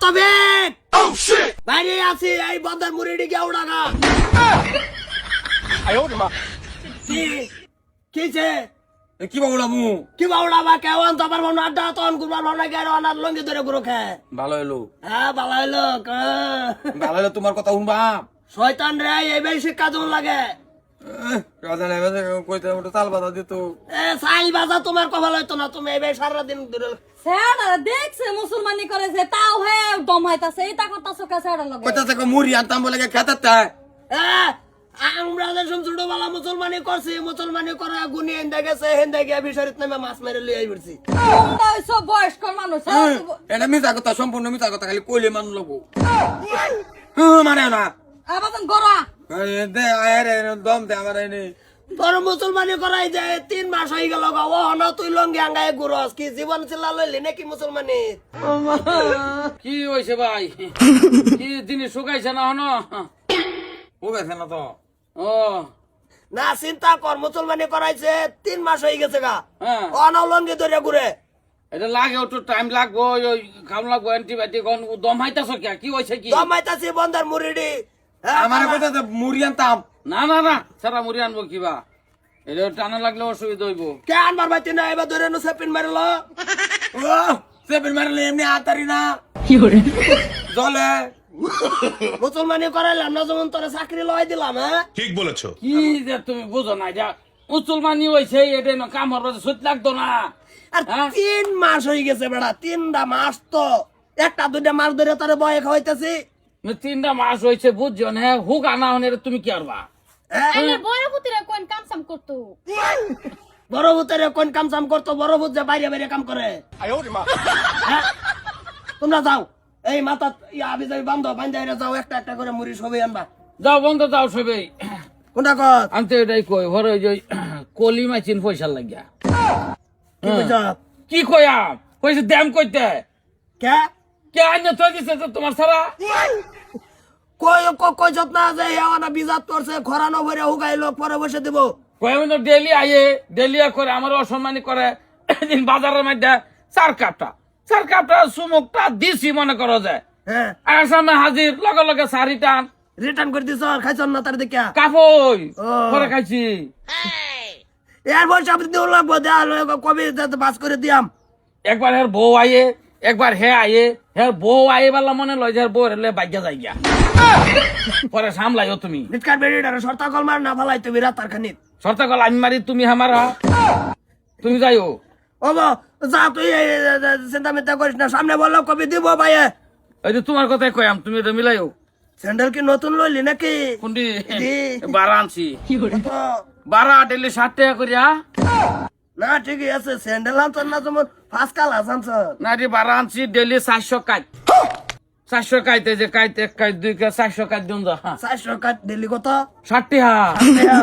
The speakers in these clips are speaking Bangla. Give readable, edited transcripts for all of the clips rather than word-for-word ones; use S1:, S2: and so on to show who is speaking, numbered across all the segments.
S1: তবে বাইরে আছি এই বন্ধার মুড়িটি কে উড়াগা কিছে
S2: কি বাবুলামু
S1: কি বাউড়াবা কেমন তোমার ভাবনা আড্ডা তখন কুরবার ভাবনা কে আনার লঙ্গি ধরে গুরু খে
S2: ভালো হলো
S1: হ্যাঁ ভালো হইলো
S2: ভালো হলো তোমার কথা শুনবা
S1: শয়তান রে এই বেশি শিক্ষা জন লাগে
S2: তাল বাধা দিত
S1: সাইল বাজা তোমার কপাল হইতো না তুমি এই সারাদিন ধরে
S3: স্যার দেখছে মুসলমানি করেছে তাও হে দম হইতাছে এটা করতাছো কে স্যার লগে
S2: কইতাছে মুড়ি আনতাম বলে খেতে
S1: আমরা যখন ছোটবেলা মুসলমানি করছি মুসলমানি করা গুনি হেন্দে গেছে হেন্দে গিয়ে বিশারিত নামে মাছ মেরে লিয়ে পড়ছি
S3: তোমরা সব বয়স্ক মানুষ
S2: এটা মিথ্যা কথা সম্পূর্ণ মিথ্যা কথা খালি কইলে মান লবো মানে না
S3: আবাদন গরা
S2: দে আরে দম দে আমার এনে
S1: তোর মুসলমানি করাই যে 3 মাস হয়ে গেল গো ও না তুই লঙ্গি আঙ্গায় গুরস কি জীবন চিল্লা লইলি নাকি মুসলমানি
S4: কি হইছে ভাই কি জিনিস শুকাইছে না হনো
S2: ও গেছে না তো
S4: ও
S1: না চিন্তা কর মুসলমানি করাইছে 3 মাস হয়ে গেছে গা
S4: হ্যাঁ
S1: ও না লঙ্গি ধরে ঘুরে
S4: এটা লাগে একটু টাইম লাগবো ওই খাম লাগবো অ্যান্টিবায়োটিক দম হাইতাছ কি হয়েছে কি
S1: দমাইতাছি বন্ধার মুড়িডি
S2: আমার কথা মুড়ি আনতাম
S4: না না না সারা মুড়ি আনবো কিবা এটা টানা লাগলে অসুবিধা হইব
S1: কে আনবার বাইতে না এবার ধরে নো সেপিন মারলো
S2: ও সেপিন মারলে এমনি আতারি না জলে
S1: মুসলমানি করাইলাম না যেমন তোরা চাকরি লয় দিলাম হ্যাঁ
S5: ঠিক বলেছো
S4: কি যে তুমি বুঝো না যা মুসলমানি হয়েছে এটা না কাম হওয়ার সুত লাগতো না
S1: আর 3 মাস হয়ে গেছে বেড়া 3টা মাস তো একটা দুইটা মাস ধরে তোরে বয়ে খাওয়াইতেছি
S4: 3টা মাস হয়েছে বুঝছো না হুক আনা হনে তুমি কি করবা
S3: এনে বড় পুতিরে কোন কাম সাম করতো
S1: বড় ভূতের কোন কাম সাম করতো বড় ভূত যে বাইরে বাইরে কাম করে হ্যাঁ? তোমরা যাও এই মাথা আবি যাবি বান্ধে যাও একটা একটা করে মুড়ি সবই আনবা
S4: যাও বন্ধ যাও সবাই
S1: কোনটা কর
S4: আনতে এটাই কই ঘরে ওই যে কলি মাছিন পয়সা লাগিয়া
S1: কি কইছ
S4: কি কয়াম কইছে দাম কইতে
S1: কে
S4: কে আন্য তো দিছে তো তোমার সারা
S1: কই যত না যে হেওয়ানা বিজাত করছে খরানো ভরে হুগাইলো পরে বসে দিব
S4: কয়াম তো ডেলি আইয়ে ডেলি করে আমার অসম্মানি করে দিন বাজারের মধ্যে চার কাপটা সুমুকটা দিছি মনে করো যায়
S1: হ্যাঁ
S4: আসামে হাজির লগে লগে শাড়ি টান
S1: রিটার্ন করে দিছ খাইছ না তার দিকে
S4: কাপই
S1: ও।
S4: পরে খাইছি
S1: এর বয়স আপনি দেও লাগবো দেয়া কবে বাস করে দিয়াম
S4: একবার হের বউ আইয়ে একবার হে আইয়ে হের বউ আইয়ে বললা মনে লয় যে হের বউ রেলে বাইজা যাই গিয়া পরে সামলাইও তুমি
S1: নিটকার বেরিটারে শর্তা কল মার না ফালাই তুমি রাতার খানিত
S4: শর্তা কল আমি মারি তুমি হামারা তুমি যাইও
S1: ও যা তুই চিন্তা মিন্তা করিস না সামনে বললো কবি দিব ভাইয়ে
S4: এই যে তোমার কথাই কয়াম তুমি এটা মিলাইও
S1: স্যান্ডেল কি নতুন লইলি নাকি
S4: কোনটি
S1: জি।
S4: বারা আনছি
S1: কত?
S4: বারা ডেলি 60 টাকা করিয়া
S1: না ঠিকই আছে স্যান্ডেল আনছন না যেমন ফার্স্ট কাল আনছন
S4: না রে বারা আনছি ডেলি 400 কাজ 400 কাইতে যে কাইতে কাইত দুই কা 400 কাজ দিন যা
S1: 400 কাট দিলি কত
S4: 60 টাকা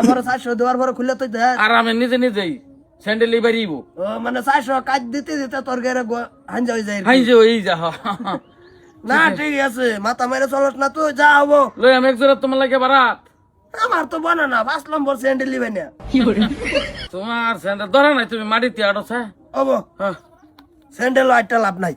S1: বড় 400 দেওয়ার পরে খুলে তুই দেখ
S4: আর আমি নিজেই স্যান্ডেল বাড়িব
S1: ও মানে 400 কাট দিতে দিতে তোর গেরে হাঞ্জা হয়ে যায়
S4: হাই যে ওই যা
S1: না ঠিক আছে মাথা মেরে চলস না তুই যা হবো
S4: লই আমি একজোড়া তোমার লাগে বারাত
S1: আমার তো বনে না 5 নম্বর স্যান্ডেল লিবে না
S4: তোমার স্যান্ডেল ধরা নাই তুমি মাটিতে আড়ছ
S1: হবো
S4: হ্যাঁ
S1: স্যান্ডেল একটা লাভ নাই